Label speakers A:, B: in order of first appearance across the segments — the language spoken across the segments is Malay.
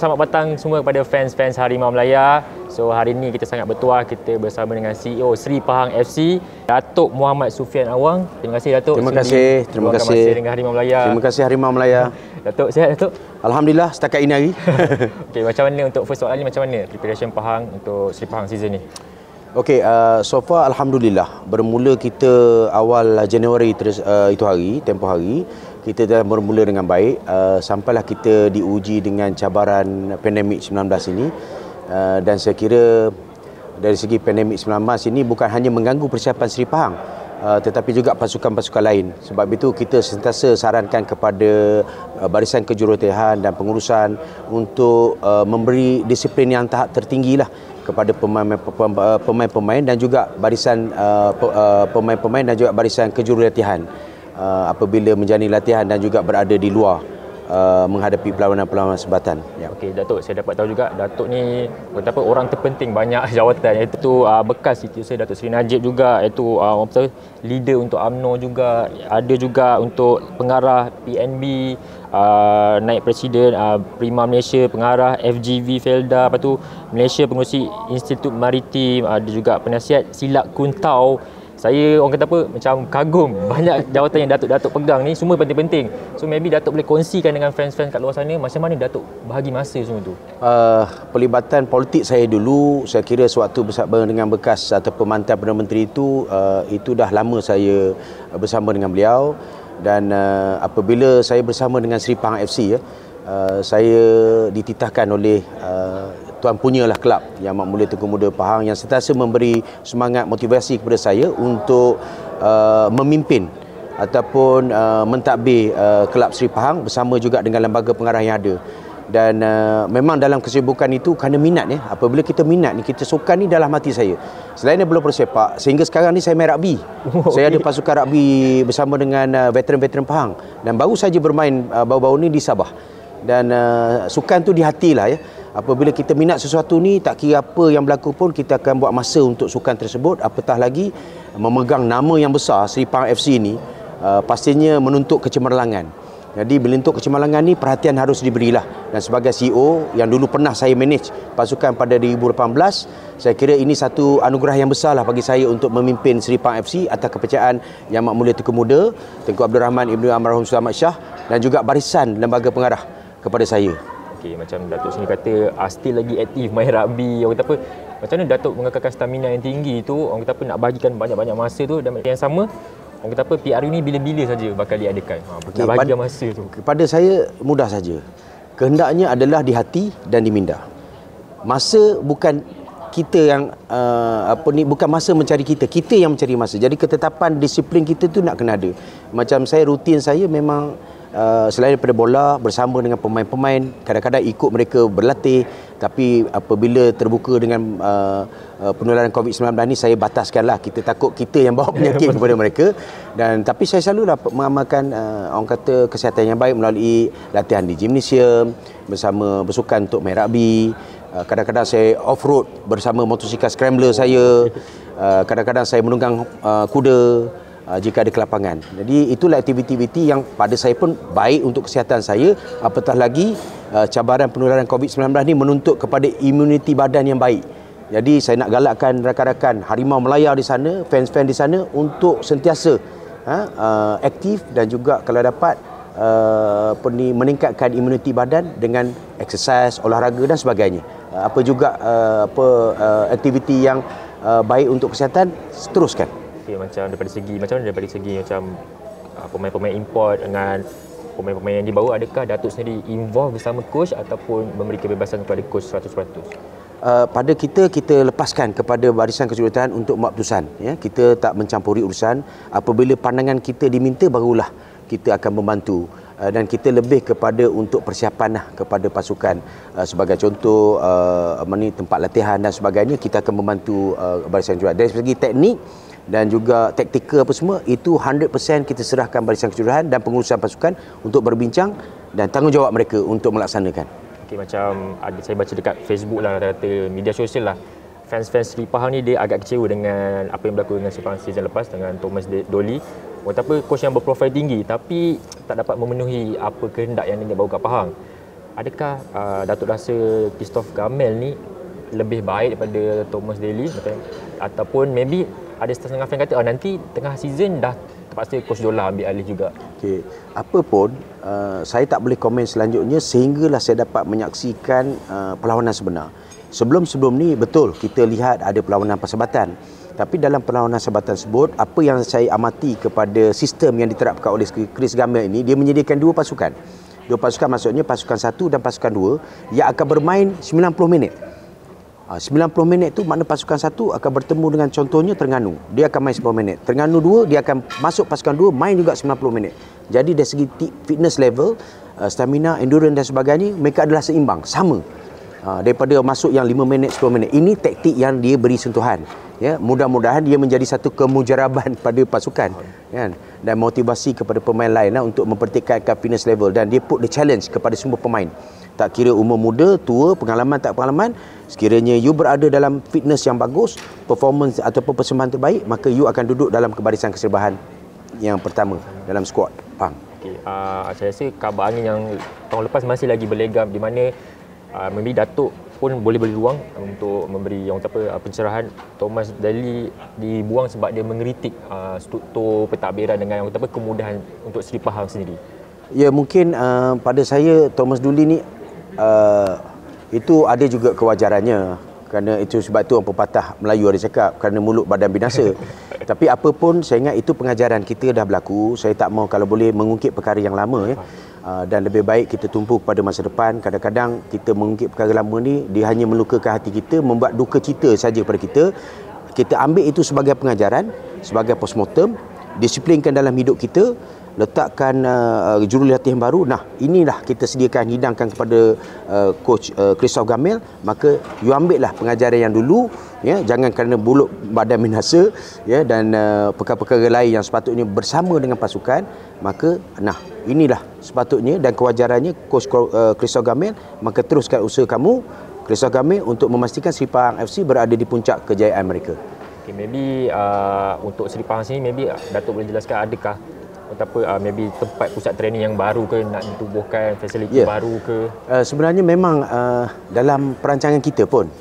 A: selamat petang semua kepada fans-fans Harimau Melaya. So hari ini kita sangat bertuah, kita bersama dengan CEO Seri Pahang FC, Datuk Muhammad Sufian Awang. Terima kasih Datuk.
B: Terima kasih
A: dengan Harimau Melaya.
B: Terima kasih Harimau Melaya.
A: Datuk, sihat Datuk?
B: Alhamdulillah setakat ini hari.
A: Okey, macam mana untuk first soalan ni, macam mana preparation Pahang untuk Seri Pahang season ni?
B: Okey, so far Alhamdulillah. Bermula kita awal Januari itu hari, tempoh hari, kita dah bermula dengan baik. Sampailah kita diuji dengan cabaran pandemik 19 ini. Dan saya kira dari segi pandemik 19 ini bukan hanya mengganggu persiapan Seri Pahang, tetapi juga pasukan-pasukan lain. Sebab itu kita sentiasa sarankan kepada barisan kejuruteraan dan pengurusan untuk memberi disiplin yang tahap tertinggi lah kepada pemain-pemain dan juga barisan pemain-pemain dan juga barisan kejuruteraan apabila menjalani latihan dan juga berada di luar menghadapi perlawanan-perlawanan sebatan.
A: Ya. Okey, Datuk, saya dapat tahu juga Datuk ni betapa orang terpenting banyak jawatan, iaitu bekas CTO saya Datuk Seri Najib juga, iaitu leader untuk UMNO juga, ada juga untuk pengarah PNB, naib presiden Prima Malaysia, pengarah FGV Felda, lepas tu Malaysia Pengerusi Institut Maritim, ada juga penasihat Silak Kuntau. Saya orang kata apa, macam kagum banyak jawatan yang Datuk pegang ni, semua penting-penting. So maybe Datuk boleh kongsikan dengan fans-fans kat luar sana macam mana Datuk bahagi masa semua tu.
B: Pelibatan politik saya dulu, saya kira sewaktu bersama dengan bekas atau mantan Perdana Menteri itu dah lama saya bersama dengan beliau. Dan apabila saya bersama dengan Seri Pahang FC, saya dititahkan oleh tuan punyalah kelab Yang Amat Mulia Tengku Muda Pahang yang sentiasa memberi semangat motivasi kepada saya untuk memimpin ataupun mentadbir kelab Seri Pahang bersama juga dengan lembaga pengarah yang ada. Dan memang dalam kesibukan itu kerana minat ya. Apabila kita minat ni, kita sukan ni dalam hati saya. Selain daripada bola sepak, sehingga sekarang ni saya main rugby. Saya ada pasukan rugby bersama dengan veteran-veteran Pahang dan baru saja bermain baru-baru ni di Sabah. Dan sukan tu di hatilah ya. Apabila kita minat sesuatu ni, tak kira apa yang berlaku pun, kita akan buat masa untuk sukan tersebut. Apatah lagi memegang nama yang besar Seri Pahang FC ni, pastinya menuntut kecemerlangan. Jadi bila untuk kecemerlangan ni, perhatian harus diberilah. Dan sebagai CEO yang dulu pernah saya manage pasukan pada 2018, saya kira ini satu anugerah yang besar lah bagi saya untuk memimpin Seri Pahang FC atas kepercayaan Yang Amat Mulia Tengku Muda Tengku Abdul Rahman Ibnu Almarhum Sulaiman Ahmad Shah dan juga barisan lembaga pengarah kepada saya.
A: Okay, macam Datuk sini kata still lagi aktif main rugby, orang kata apa, macam mana Datuk mengekalkan stamina yang tinggi tu, orang kata apa, nak bagikan banyak-banyak masa tu, dan yang sama orang kata apa, PRU ni bila-bila saja bakal diadakan, nak bagikan masa tu.
B: Kepada saya mudah saja, kehendaknya adalah di hati dan di minda. Masa bukan kita yang bukan masa mencari kita yang mencari masa. Jadi ketetapan disiplin kita tu nak kena ada. Macam saya, rutin saya memang selain daripada bola, bersama dengan pemain-pemain, kadang-kadang ikut mereka berlatih, tapi apabila terbuka dengan penularan COVID-19 ni, saya bataskanlah. Kita takut kita yang bawa penyakit kepada mereka. Dan tapi saya selalulah mengamalkan orang kata kesihatan yang baik melalui latihan di gimnasium, bersama bersukan untuk main rugby. Kadang-kadang saya off-road bersama motosikal scrambler saya. Kadang-kadang saya menunggang kuda jika ada kelapangan. Jadi itulah aktiviti-aktiviti yang pada saya pun baik untuk kesihatan saya. Apatah lagi cabaran penularan COVID-19 ni menuntut kepada imuniti badan yang baik. Jadi saya nak galakkan rakan-rakan Harimau Melaya di sana, fans-fans di sana untuk sentiasa aktif dan juga kalau dapat meningkatkan imuniti badan dengan exercise, olahraga dan sebagainya. Apa juga aktiviti yang baik untuk kesihatan, teruskan.
A: Okay, macam daripada segi pemain-pemain import dengan pemain-pemain yang dibawa, adakah Datuk sendiri involve bersama coach ataupun memberi kebebasan kepada coach 100%?
B: Pada kita lepaskan kepada barisan kejuruteraan untuk buat keputusan ya. Kita tak mencampuri urusan. Apabila pandangan kita diminta, barulah kita akan membantu. Dan kita lebih kepada untuk persiapan lah kepada pasukan. Sebagai contoh tempat latihan dan sebagainya, kita akan membantu barisan kejuruteraan. Dari segi teknik dan juga taktikal apa semua, itu 100% kita serahkan barisan kejuruteraan dan pengurusan pasukan untuk berbincang dan tanggungjawab mereka untuk melaksanakan.
A: Okay, macam saya baca dekat Facebook lah, kata media sosial lah, fans-fans Seri Pahang ni dia agak kecewa dengan apa yang berlaku dengan Seri Pahang season lepas dengan Thomas Dolly. Betapa coach yang berprofil tinggi tapi tak dapat memenuhi apa kehendak yang dia bawa kat Pahang. adakah Datuk rasa Christoph Gamel ni lebih baik daripada Thomas Daly, ataupun maybe ada setengah fan kata nanti tengah season dah terpaksa Coach Dola ambil alih juga.
B: Okey, apa pun saya tak boleh komen selanjutnya sehinggalah saya dapat menyaksikan perlawanan sebenar. Sebelum ni betul kita lihat ada perlawanan persahabatan. Tapi dalam perlawanan persahabatan tersebut, apa yang saya amati kepada sistem yang diterapkan oleh Chris Gamel ini, dia menyediakan dua pasukan. Dua pasukan maksudnya pasukan 1 dan pasukan 2 yang akan bermain 90 minit. 90 minit tu makna pasukan 1 akan bertemu dengan contohnya Terengganu. Dia akan main 10 minit. Terengganu 2 dia akan masuk pasukan 2 main juga 90 minit. Jadi dari segi fitness level, stamina, endurance dan sebagainya, mereka adalah seimbang, sama. Daripada masuk yang 5 minit, 10 minit. Ini taktik yang dia beri sentuhan. Ya, mudah-mudahan dia menjadi satu kemujaraban pada pasukan, kan? Dan motivasi kepada pemain lain untuk mempertingkatkan fitness level, dan dia put the challenge kepada semua pemain. Tak kira umur muda, tua, pengalaman tak pengalaman, sekiranya you berada dalam fitness yang bagus, performance ataupun persembahan terbaik, maka you akan duduk dalam kebarisan keserbahan yang pertama dalam skuad PANG.
A: Okay. Saya rasa kabar angin yang tahun lepas masih lagi berlegam, di mana maybe Datuk pun boleh beri ruang untuk memberi pencerahan. Thomas Daly dibuang sebab dia mengkritik struktur pentadbiran dengan kemudahan untuk Seri Pahang sendiri.
B: Ya, mungkin pada saya Thomas Daly ni itu ada juga kewajarannya, kerana itu sebab tu orang pepatah Melayu ada cakap, kerana mulut badan binasa. Tapi apa pun saya ingat itu pengajaran kita dah berlaku. Saya tak mau kalau boleh mengungkit perkara yang lama, ya. Dan lebih baik kita tumpu pada masa depan. Kadang-kadang kita mengungkit perkara lama ni, dia hanya melukakan hati kita, membuat duka cita saja pada kita. Kita ambil itu sebagai pengajaran, sebagai postmortem, disiplinkan dalam hidup kita, letakkan jurulatih baru. Nah, inilah kita sediakan, hidangkan kepada coach Christoph Gamel. Maka you ambil lah pengajaran yang dulu, ya, jangan kerana buluk badan binasa, ya, dan perkara-perkara lain yang sepatutnya bersama dengan pasukan. Maka inilah sepatutnya dan kewajarannya coach Christoph Gamel. Maka teruskan usaha kamu, Christoph Gamel, untuk memastikan Seri Pahang FC berada di puncak kejayaan mereka.
A: Okay, maybe untuk Seri Pahang sini, maybe Datuk boleh jelaskan adakah maybe tempat pusat training yang baru ke, nak ditubuhkan fasiliti baru ke?
B: Sebenarnya memang dalam perancangan kita pun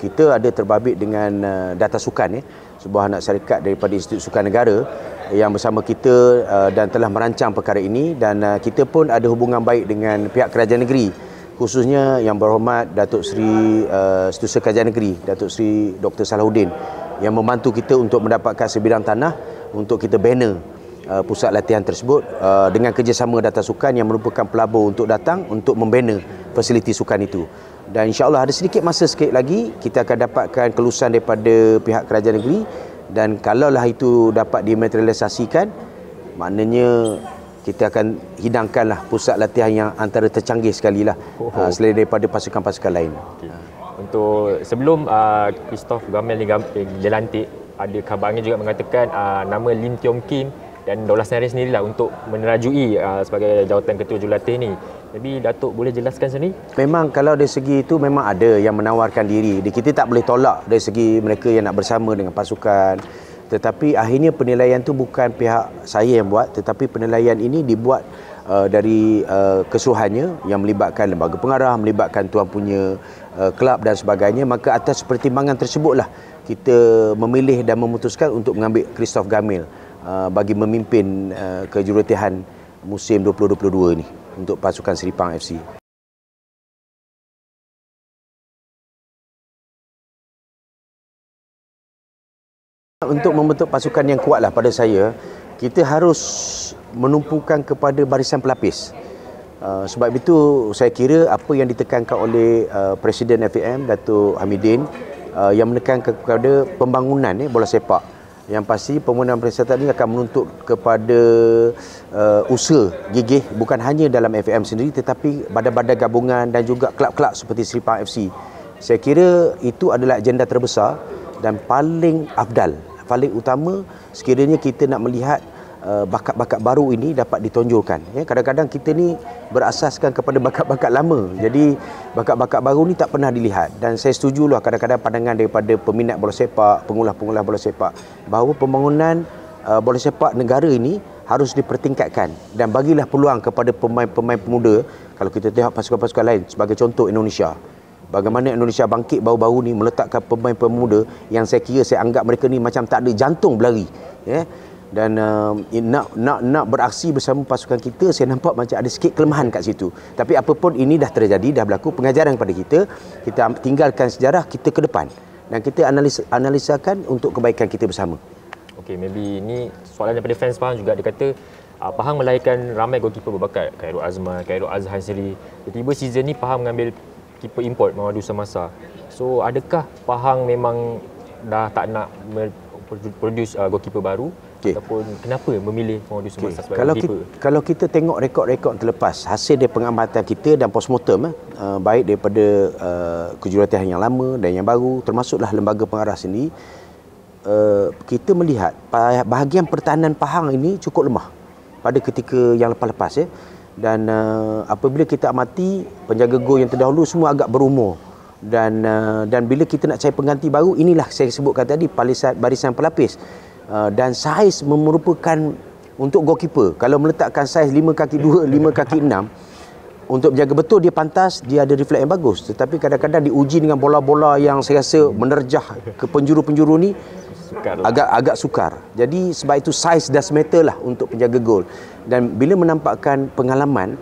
B: kita ada terbabit dengan Data Sukan, sebuah anak syarikat daripada Institut Sukan Negara yang bersama kita dan telah merancang perkara ini, dan kita pun ada hubungan baik dengan pihak kerajaan negeri, khususnya Yang Berhormat Datuk Seri Setiausaha Kerajaan Negeri Datuk Seri Dr. Salahuddin, yang membantu kita untuk mendapatkan sebidang tanah untuk kita banner pusat latihan tersebut dengan kerjasama Data Sukan yang merupakan pelabur untuk datang untuk membina fasiliti sukan itu. Dan insya-Allah ada sedikit masa sikit lagi kita akan dapatkan kelulusan daripada pihak kerajaan negeri, dan kalaulah itu dapat dimaterialisasikan, maknanya kita akan hidangkanlah pusat latihan yang antara tercanggih sekali lah selain daripada pasukan-pasukan lain.
A: Okay. Untuk sebelum Christoph Gamel dilantik, ada kabar angin juga mengatakan nama Lim Tiong Kim dan Daulah Senarai sendirilah untuk menerajui sebagai jawatan ketua jurulatih ni. Jadi Datuk boleh jelaskan sendiri?
B: Memang kalau dari segi itu memang ada yang menawarkan diri. Kita tak boleh tolak dari segi mereka yang nak bersama dengan pasukan. Tetapi akhirnya penilaian tu bukan pihak saya yang buat, tetapi penilaian ini dibuat dari keseluruhannya yang melibatkan lembaga pengarah, melibatkan tuan punya kelab dan sebagainya. Maka atas pertimbangan tersebutlah kita memilih dan memutuskan untuk mengambil Christoph Gamel bagi memimpin kejurutihan musim 2022 ini untuk pasukan Seri Pahang FC. Untuk membentuk pasukan yang kuatlah pada saya, kita harus menumpukan kepada barisan pelapis. Sebab itu saya kira apa yang ditekankan oleh Presiden FAM Datuk Hamidin yang menekankan kepada pembangunan bola sepak. Yang pasti pembangunan perisiatan ini akan menuntut kepada usaha gigih bukan hanya dalam FAM sendiri, tetapi badan-badan gabungan dan juga kelab-kelab seperti Seri Pahang FC. Saya kira itu adalah agenda terbesar dan paling afdal, paling utama sekiranya kita nak melihat bakat-bakat baru ini dapat ditonjolkan. Kadang-kadang kita ni berasaskan kepada bakat-bakat lama. Jadi bakat-bakat baru ni tak pernah dilihat. Dan saya setujulah kadang-kadang pandangan daripada peminat bola sepak, pengulas-pengulas bola sepak, bahawa pembangunan bola sepak negara ini harus dipertingkatkan dan bagilah peluang kepada pemain-pemain pemuda, Kalau kita tengok pasukan-pasukan lain, sebagai contoh Indonesia, bagaimana Indonesia bangkit baru-baru ni meletakkan pemain pemuda yang saya kira saya anggap mereka ni macam tak ada jantung berlari, ya. Dan nak beraksi bersama pasukan kita, saya nampak macam ada sikit kelemahan kat situ. Tapi apapun ini dah terjadi, dah berlaku, pengajaran kepada kita tinggalkan sejarah kita ke depan dan kita analisakan untuk kebaikan kita bersama.
A: Okey, maybe ini soalan daripada fans Pahang juga. Dia kata Pahang melahirkan ramai goalkeeper berbakat, Khairul Azman, Khairul Azhan sendiri. Tiba-tiba season ni Pahang mengambil keeper import Mamadou Samasa. So adakah Pahang memang dah tak nak produce goalkeeper baru? Okay. Ataupun kenapa memilih Mamadou Samasa sebagai goalkeeper?
B: Kalau kita tengok rekod-rekod terlepas, hasil dari pengamatan kita dan postmortem, baik daripada kejuruteraan yang lama dan yang baru, termasuklah lembaga pengarah sendiri, kita melihat bahagian pertahanan Pahang ini cukup lemah pada ketika yang lepas-lepas, ya. Dan apabila kita amati penjaga gol yang terdahulu semua agak berumur, dan bila kita nak cari pengganti baru, inilah saya sebutkan tadi barisan pelapis, dan saiz merupakan untuk goalkeeper. Kalau meletakkan saiz 5 kaki 2, 5 kaki 6, untuk menjaga betul dia pantas, dia ada refleks yang bagus. Tetapi kadang-kadang diuji dengan bola-bola yang saya rasa menerjah ke penjuru-penjuru ni, agak sukar. Jadi sebab itu saiz does matter lah untuk penjaga gol. Dan bila menampakkan pengalaman,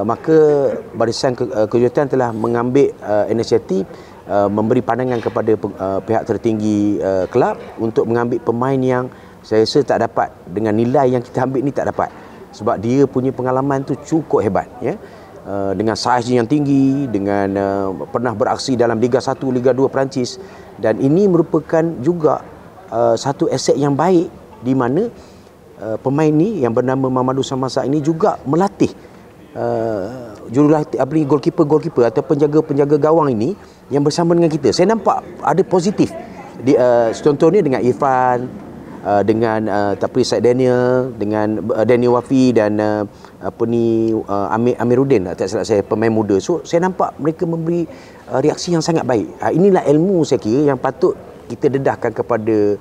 B: maka barisan kejuruteraan telah mengambil inisiatif, memberi pandangan kepada pihak tertinggi kelab untuk mengambil pemain yang saya rasa tak dapat, dengan nilai yang kita ambil ni tak dapat, sebab dia punya pengalaman tu cukup hebat, ya. Dengan saiz yang tinggi, dengan pernah beraksi dalam Liga 1, Liga 2 Perancis, dan ini merupakan juga satu aset yang baik, di mana pemain ni yang bernama Mamadou Samasa ini juga melatih jurulatih goalkeeper atau penjaga gawang ini yang bersama dengan kita. Saya nampak ada positif. Contohnya dengan Irfan, dengan Said Daniel, dengan Daniel Wafi dan Amiruddin, tak salah saya, pemain muda. So saya nampak mereka memberi reaksi yang sangat baik. Inilah ilmu saya kira yang patut kita dedahkan kepada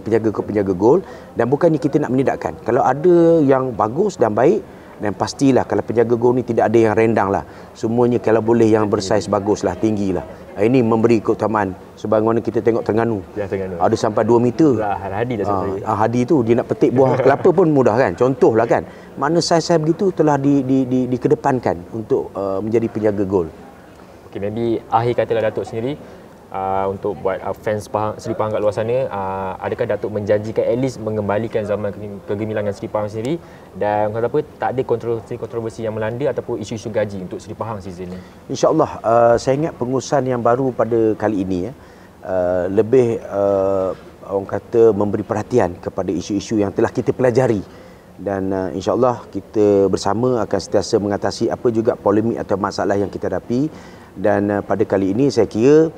B: penjaga gol, dan bukannya kita nak menidakkan. Kalau ada yang bagus dan baik, dan pastilah kalau penjaga gol ni tidak ada yang rendang lah. Semuanya kalau boleh yang bersaiz bagus lah, tinggi lah. Ini memberi keutamaan. Sebagaimana kita tengok Terengganu, ada sampai 2 meter.
A: Hadi dah sampai.
B: Hadi tu dia nak petik buah kelapa pun mudah, kan? Contoh lah, kan? Mana saiz begitu telah dikedepankan untuk menjadi penjaga gol.
A: Okay, maybe akhir katalah Datuk sendiri, untuk buat fans Seri Pahang kat luar sana, adakah Datuk menjanjikan at least mengembalikan zaman kegemilangan Seri Pahang sendiri, dan kata apa, tak ada kontroversi yang melanda ataupun isu-isu gaji untuk Seri Pahang season ni? InsyaAllah.
B: Saya ingat pengurusan yang baru pada kali ini, lebih orang kata memberi perhatian kepada isu-isu yang telah kita pelajari, dan insyaAllah kita bersama akan sentiasa mengatasi apa juga polemik atau masalah yang kita hadapi. Dan pada kali ini saya kira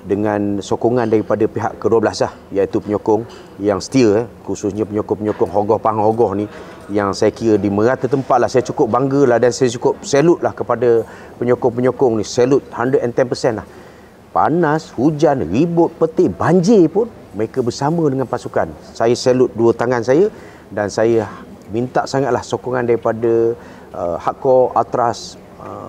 B: dengan sokongan daripada pihak ke-12 iaitu penyokong yang setia, khususnya penyokong-penyokong Hogoh Pahang Hogoh ni, yang saya kira di merata tempat lah, saya cukup bangga lah, dan saya cukup salute lah kepada penyokong-penyokong ni. Salute 110% lah. Panas, hujan, ribut, petir, banjir pun mereka bersama dengan pasukan. Saya salute dua tangan saya, dan saya minta sangatlah sokongan daripada Hardcore, Atras,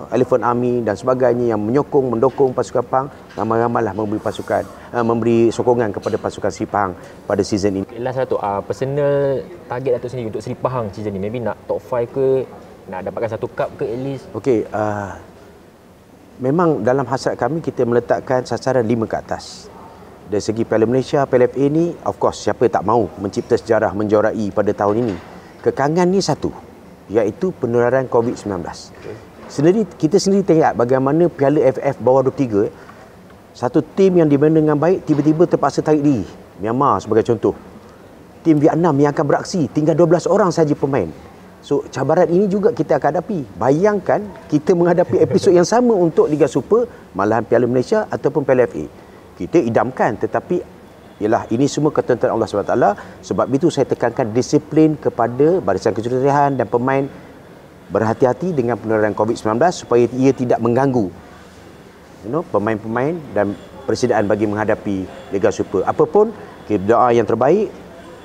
B: Elephant Army dan sebagainya yang mendukung pasukan Pahang. Ramai-ramailah memberi sokongan kepada pasukan Seri Pahang pada season ini.
A: Last satu, personal target Datuk sendiri untuk Seri Pahang season ni, maybe nak top 5 ke, nak dapatkan satu cup ke at least?
B: Okey, memang dalam hasrat kami kita meletakkan sasaran 5 ke atas. Dari segi Piala Malaysia, Piala FA ni, of course siapa tak mahu mencipta sejarah, menjuarai pada tahun ini. Kekangan ni satu, iaitu penularan COVID-19. Kita sendiri tengok bagaimana Piala FF bawah 23, satu tim yang dibina dengan baik tiba-tiba terpaksa tarik diri. Myanmar sebagai contoh. Tim Vietnam yang akan beraksi tinggal 12 orang saja pemain. So cabaran ini juga kita akan hadapi. Bayangkan kita menghadapi episod yang sama untuk Liga Super, malahan Piala Malaysia ataupun Piala FA. Kita idamkan, tetapi ialah ini semua ketentuan Allah SWT. Sebab itu saya tekankan disiplin kepada barisan kejuruteraan dan pemain, berhati-hati dengan penularan COVID-19 supaya ia tidak mengganggu pemain-pemain dan persediaan bagi menghadapi Liga Super. Apapun, kita doa yang terbaik,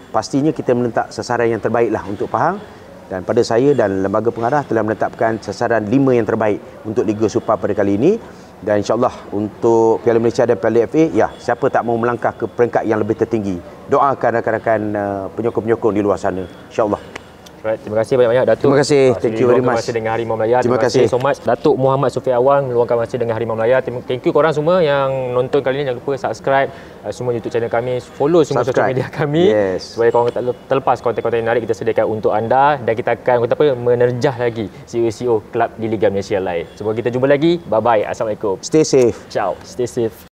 B: pastinya kita menentak sasaran yang terbaiklah untuk Pahang. Dan pada saya dan lembaga pengarah telah menetapkan sasaran 5 yang terbaik untuk Liga Super pada kali ini. Dan insyaAllah untuk Piala Malaysia dan Piala FA, ya, siapa tak mau melangkah ke peringkat yang lebih tertinggi. Doakan rakan-rakan penyokong-penyokong di luar sana, insyaAllah.
A: Right, terima kasih banyak-banyak Datuk.
B: Terima kasih. Thank you very much.
A: Terima kasih dengan Harimau Melaya.
B: Terima kasih
A: so much Datuk Muhammad Sufi Awang meluangkan masa dengan Harimau Melaya. Thank you korang semua yang nonton kali ini. Jangan lupa subscribe semua YouTube channel kami, follow semua social media kami, supaya korang tak terlepas konten-konten yang menarik kita sediakan untuk anda, dan kita akan menerjah lagi CEO-CEO klub di Liga Malaysia lain. Semoga kita jumpa lagi. Bye bye. Assalamualaikum.
B: Stay safe.
A: Ciao. Stay safe.